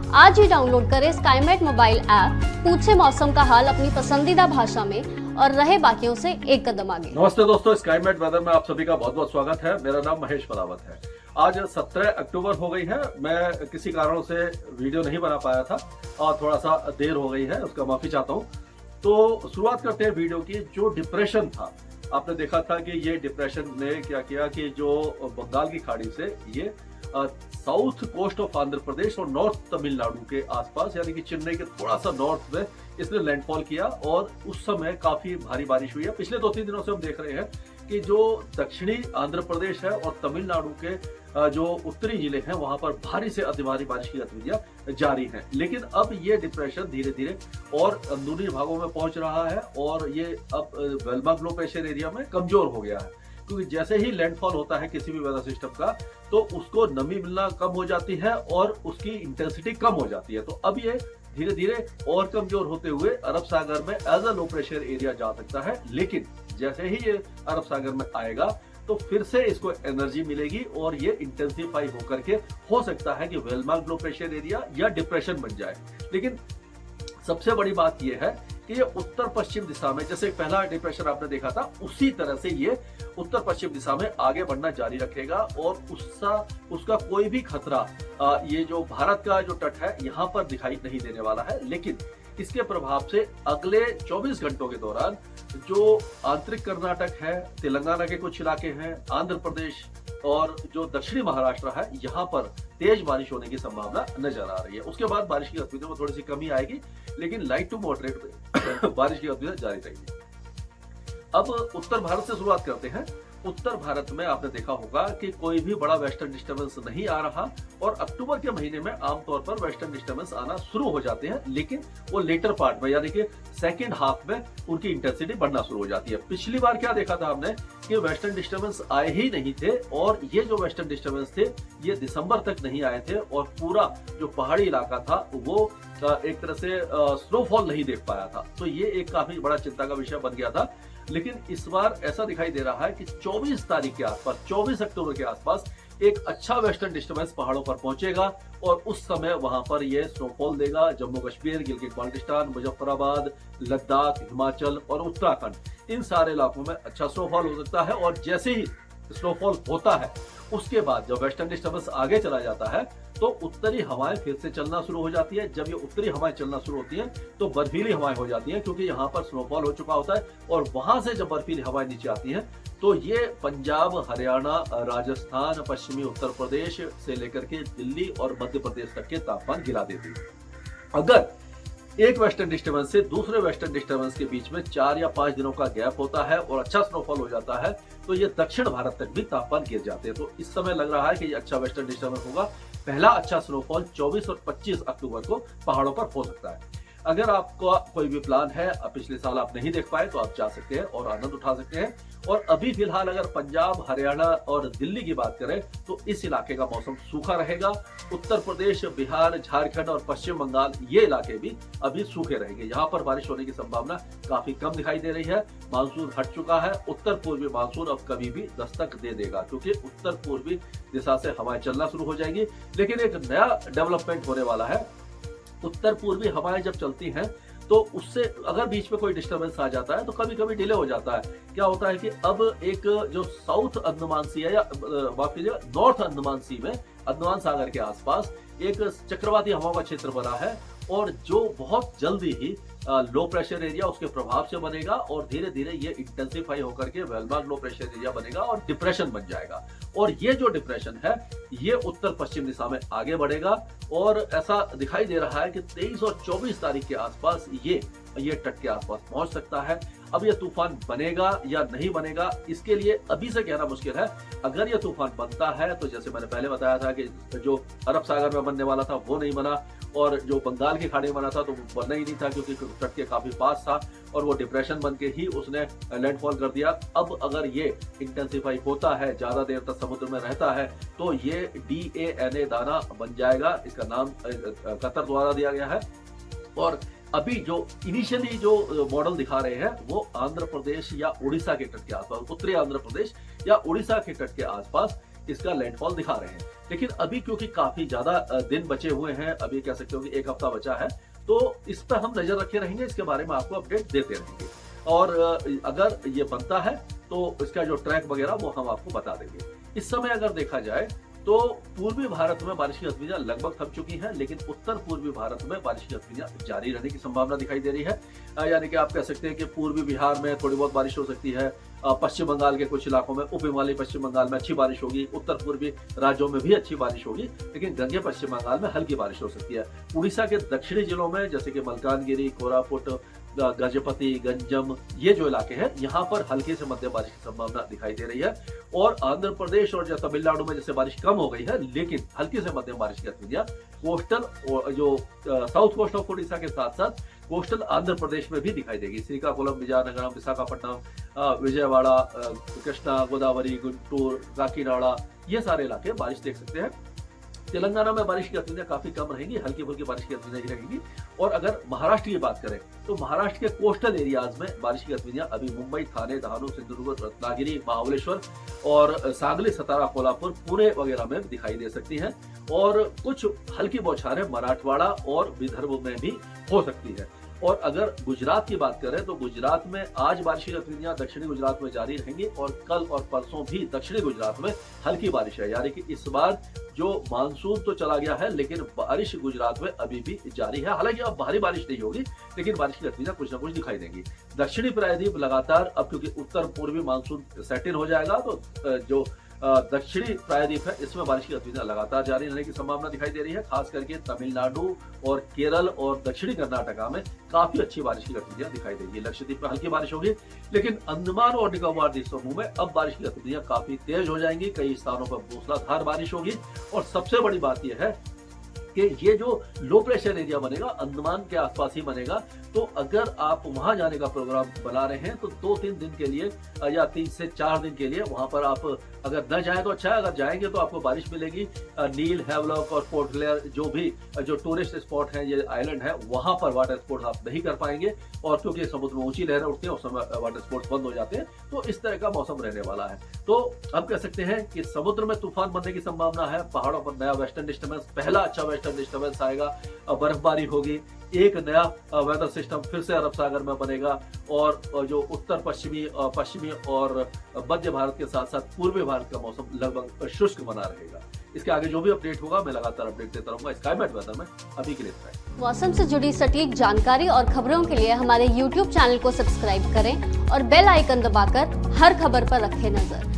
आज ही डाउनलोड करें Skymet mobile app, पूछे मौसम का हाल अपनी पसंदीदा भाषा में और रहे बाकियों से एक कदम आगे। नमस्ते दोस्तों, स्काईमेट वेदर में आप सभी का बहुत बहुत स्वागत है। मेरा नाम महेश पलावत है। आज 17 अक्टूबर हो गई है। मैं किसी कारणों से वीडियो नहीं बना पाया था और थोड़ा सा देर हो गई है, उसका माफी चाहता हूँ। तो शुरुआत करते हैं वीडियो की। जो डिप्रेशन था, आपने देखा था कि ये डिप्रेशन ने क्या किया कि जो बंगाल की खाड़ी से ये south coast of Andhra Pradesh और नॉर्थ तमिलनाडु के आसपास, यानी कि चेन्नई के थोड़ा सा नॉर्थ में इसने लैंडफॉल किया और उस समय काफी भारी बारिश हुई है। पिछले 2-3 दिनों से हम देख रहे हैं कि जो दक्षिणी आंध्र प्रदेश है और तमिलनाडु के जो उत्तरी जिले हैं वहां पर भारी से अति भारी बारिश की गतिविधियां जारी हैं। लेकिन अब ये डिप्रेशन धीरे धीरे और अंदरूनी भागों में पहुंच रहा है और ये अब वेलमार्क लो प्रेशर एरिया में कमजोर हो गया है, क्योंकि जैसे ही लैंडफॉल होता है किसी भी वेदर सिस्टम का तो उसको नमी मिलना कम हो जाती है और उसकी इंटेंसिटी कम हो जाती है। तो अब ये धीरे धीरे और कमजोर होते हुए अरब सागर में as a low pressure area जा सकता है। लेकिन जैसे ही ये अरब सागर में आएगा तो फिर से इसको एनर्जी मिलेगी और ये इंटेंसिफाई होकर के हो सकता है कि वेलमार्क लो प्रेशर एरिया या डिप्रेशन बन जाए। लेकिन सबसे बड़ी बात यह है कि ये उत्तर पश्चिम दिशा में, जैसे पहला डिप्रेशन आपने देखा था, उसी तरह से ये उत्तर पश्चिम दिशा में आगे बढ़ना जारी रखेगा और उसका कोई भी खतरा ये जो भारत का जो तट है यहाँ पर दिखाई नहीं देने वाला है। लेकिन इसके प्रभाव से अगले 24 घंटों के दौरान जो आंतरिक कर्नाटक है, तेलंगाना के कुछ इलाके हैं, आंध्र प्रदेश और जो दक्षिणी महाराष्ट्र है, यहाँ पर तेज बारिश होने की संभावना नजर आ रही है। उसके बाद बारिश की गतिविधियों में थोड़ी सी कमी आएगी, लेकिन लाइट टू मॉडरेट में बारिश की गतिविधियां जारी रहेगी। अब उत्तर भारत से शुरुआत करते हैं। उत्तर भारत में आपने देखा होगा कि कोई भी बड़ा वेस्टर्न डिस्टर्बेंस नहीं आ रहा और अक्टूबर के महीने में आमतौर पर वेस्टर्न डिस्टर्बेंस आना शुरू हो जाते हैं, लेकिन वो लेटर पार्ट में, यानी कि सेकेंड हाफ में उनकी इंटेंसिटी बढ़ना शुरू हो जाती है। पिछली बार क्या देखा था हमने कि वेस्टर्न डिस्टर्बेंस आए ही नहीं थे और ये जो वेस्टर्न डिस्टर्बेंस थे ये दिसंबर तक नहीं आए थे और पूरा जो पहाड़ी इलाका था वो एक तरह से स्नोफॉल नहीं देख पाया था। तो ये एक काफी बड़ा चिंता का विषय बन गया था। लेकिन इस बार ऐसा दिखाई दे रहा है कि 24 तारीख के आसपास, 24 अक्टूबर के आसपास एक अच्छा वेस्टर्न डिस्टर्बेंस पहाड़ों पर पहुंचेगा और उस समय वहां पर यह स्नोफॉल देगा। जम्मू कश्मीर, गिलगित बाल्टिस्तान, मुजफ्फराबाद, लद्दाख, हिमाचल और उत्तराखंड, इन सारे इलाकों में अच्छा स्नोफॉल हो सकता है। और जैसे ही स्नोफॉल होता है उसके बाद जब वेस्टर्न डिस्टर्बेंस आगे चला जाता है तो उत्तरी हवाएं फिर से चलना शुरू हो जाती है। जब ये उत्तरी हवाएं चलना शुरू होती हैं तो बर्फीली हवाएं हो जाती हैं, क्योंकि यहाँ पर स्नोफॉल हो चुका होता है और वहां से जब बर्फीली हवाएं नीचे आती हैं तो ये पंजाब, हरियाणा, राजस्थान, पश्चिमी उत्तर प्रदेश से लेकर के दिल्ली और मध्य प्रदेश तक के तापमान गिरा देती है। अगर एक वेस्टर्न डिस्टर्बेंस से दूसरे वेस्टर्न डिस्टर्बेंस के बीच में 4 या 5 दिनों का गैप होता है और अच्छा स्नोफॉल हो जाता है तो ये दक्षिण भारत तक भी तापमान गिर जाते हैं। तो इस समय लग रहा है कि ये अच्छा वेस्टर्न डिस्टर्बेंस होगा। पहला अच्छा स्नोफॉल 24 और 25 अक्टूबर को पहाड़ों पर हो सकता है। अगर आपका कोई भी प्लान है, पिछले साल आप नहीं देख पाए, तो आप जा सकते हैं और आनंद उठा सकते हैं। और अभी फिलहाल अगर पंजाब, हरियाणा और दिल्ली की बात करें तो इस इलाके का मौसम सूखा रहेगा। उत्तर प्रदेश, बिहार, झारखंड और पश्चिम बंगाल, ये इलाके भी अभी सूखे रहेंगे। यहाँ पर बारिश होने की संभावना काफी कम दिखाई दे रही है। मानसून हट चुका है। उत्तर पूर्वी मानसून अब कभी भी दस्तक दे देगा, क्योंकि उत्तर पूर्वी दिशा से हवाएं चलना शुरू हो जाएंगी। लेकिन एक नया डेवलपमेंट होने वाला है। उत्तर पूर्वी हवाएं जब चलती हैं तो उससे अगर बीच में कोई डिस्टर्बेंस आ जाता है तो कभी कभी डिले हो जाता है। क्या होता है कि अब एक जो साउथ अंडमान सी है, या माफ कीजिएगा नॉर्थ अंडमान सी में, अंडमान सागर के आसपास एक चक्रवाती हवाओं का क्षेत्र बना है और जो बहुत जल्दी ही लो प्रेशर एरिया उसके प्रभाव से बनेगा और धीरे धीरे ये इंटेंसिफाई होकर के वेलमार्क लो प्रेशर एरिया बनेगा और डिप्रेशन बन जाएगा। और ये जो डिप्रेशन है ये उत्तर पश्चिम दिशा में आगे बढ़ेगा और ऐसा दिखाई दे रहा है कि 23 और 24 तारीख के आसपास ये तट के आसपास पहुंच सकता है। अब ये तूफान बनेगा या नहीं बनेगा, इसके लिए अभी से कहना मुश्किल है। अगर ये तूफान बनता है तो जैसे मैंने पहले बताया था कि जो अरब सागर में बनने वाला था वो नहीं बना और जो बंगाल की खाड़ी में बना था तो वो बनना ही नहीं था, क्योंकि तट के काफी पास था और वो डिप्रेशन बन के ही उसने लैंडफॉल कर दिया। अब अगर ये इंटेंसिफाई होता है, ज्यादा देर तक समुद्र में रहता है, तो ये DANA दाना बन जाएगा। इसका नाम कतर द्वारा दिया गया है। और अभी जो इनिशियली जो मॉडल दिखा रहे हैं वो आंध्र प्रदेश या उड़ीसा के तट के आसपास, उत्तरी आंध्र प्रदेश या उड़ीसा के तट के आसपास इसका लैंडफॉल दिखा रहे हैं। लेकिन अभी क्योंकि काफी ज्यादा दिन बचे हुए हैं, अभी कह सकते हो कि एक हफ्ता बचा है, तो इस पर हम नजर रखे रहेंगे, इसके बारे में आपको अपडेट देते रहेंगे। और अगर ये बनता है तो इसका जो ट्रैक वगैरह वो हम आपको बता देंगे। इस समय अगर देखा जाए तो पूर्वी भारत में बारिश की गतिविधियां लगभग थम चुकी हैं, लेकिन उत्तर पूर्वी भारत में बारिश की गतिविधियां जारी रहने की संभावना दिखाई दे रही है। यानी कि आप कह सकते हैं कि पूर्वी बिहार में थोड़ी बहुत बारिश हो सकती है, पश्चिम बंगाल के कुछ इलाकों में, उप हिमालयी पश्चिम बंगाल में अच्छी बारिश होगी, उत्तर पूर्वी राज्यों में भी अच्छी बारिश होगी, लेकिन गंगे पश्चिम बंगाल में हल्की बारिश हो सकती है। उड़ीसा के दक्षिणी जिलों में जैसे कि मलकानगिरी, कोरापुट, गजपति, गंजम, ये जो इलाके हैं यहाँ पर हल्की से मध्यम बारिश की संभावना दिखाई दे रही है। और आंध्र प्रदेश और तमिलनाडु में जैसे बारिश कम हो गई है, लेकिन हल्की से मध्यम बारिश की गतिविधियां कोस्टल और जो साउथ कोस्ट ऑफ उड़ीसा के साथ साथ कोस्टल आंध्र प्रदेश में भी दिखाई देगी। श्रीकाकुलम, विजयनगरम, विशाखापट्टनम, विजयवाड़ा, कृष्णा, गोदावरी, गुंटूर, काकीनाडा, ये सारे इलाके बारिश देख सकते हैं। तेलंगाना में बारिश की गतिविधियां काफी कम रहेंगी, हल्की फुल्की बारिश की गतिविधियां ही रहेंगी। और अगर महाराष्ट्र की बात करें तो महाराष्ट्र के कोस्टल एरियाज में बारिश की गतिविधियां अभी मुंबई, थाने, दहानू, सिंधुदुर्ग, रत्नागिरी, महाबलेश्वर और सांगली, सतारा, कोल्हापुर, पुणे वगैरह में दिखाई दे सकती हैं। और कुछ हल्की बौछारें मराठवाड़ा और विदर्भ में भी हो सकती है। और अगर गुजरात की बात करें तो गुजरात में आज बारिश की गतिविधियां दक्षिणी गुजरात में जारी रहेंगी और कल और परसों भी दक्षिणी गुजरात में हल्की बारिश है। यानी कि इस बार जो मानसून तो चला गया है, लेकिन बारिश गुजरात में अभी भी जारी है। हालांकि अब भारी बारिश नहीं होगी, लेकिन बारिश की गतिविधियां कुछ ना कुछ दिखाई देंगी। दक्षिणी प्रायद्वीप लगातार, अब क्योंकि उत्तर पूर्वी मानसून सेट इन हो जाएगा, तो जो दक्षिणी प्रायद्वीप है इसमें बारिश की गतिविधियां लगातार जारी रहने की संभावना दिखाई दे रही है। खास करके तमिलनाडु और केरल और दक्षिणी कर्नाटका में काफी अच्छी बारिश की गतिविधियां दिखाई देगी। लक्षद्वीप में हल्की बारिश होगी, लेकिन अंडमान और निकोबार द्वीप समूह में अब बारिश की गतिविधियां काफी तेज हो जाएंगी। कई स्थानों पर मूसलाधार बारिश होगी। और सबसे बड़ी बात यह है कि ये जो लो प्रेशर एरिया बनेगा अंडमान के आसपास ही बनेगा, तो अगर आप वहां जाने का प्रोग्राम बना रहे हैं तो 2-3 दिन के लिए या 3 से 4 दिन के लिए वहां पर आप अगर न जाएं तो अच्छा है, अगर जाएंगे तो आपको बारिश मिलेगी। नील, हैवलॉक और पोर्ट ब्लेयर जो टूरिस्ट स्पॉट हैं, ये आइलैंड है, वहां पर वाटर स्पोर्ट्स आप नहीं कर पाएंगे। और क्योंकि समुद्र में ऊंची लहरें उठती हैं उस समय वाटर स्पोर्ट्स बंद हो जाते हैं, तो इस तरह का मौसम रहने वाला है। तो अब कह सकते हैं कि समुद्र में तूफान बनने की संभावना है। पहाड़ों पर नया वेस्टर्न डिस्टर्बेंस, पहला अच्छा वेस्टर्न डिस्टर्बेंस आएगा, बर्फबारी होगी, एक नया वेदर सिस्टम फिर से अरब सागर में बनेगा। और जो उत्तर पश्चिमी और मध्य भारत के साथ साथ पूर्वी भारत का मौसम लगभग शुष्क बना रहेगा। इसके आगे जो भी अपडेट होगा मैं लगातार अपडेट देता रहूंगा स्काईमेट वेदर में। अभी के लिए इतना ही। मौसम से जुड़ी सटीक जानकारी और खबरों के लिए हमारे YouTube चैनल को सब्सक्राइब करें और बेल आइकन दबाकर हर खबर पर रखें नजर।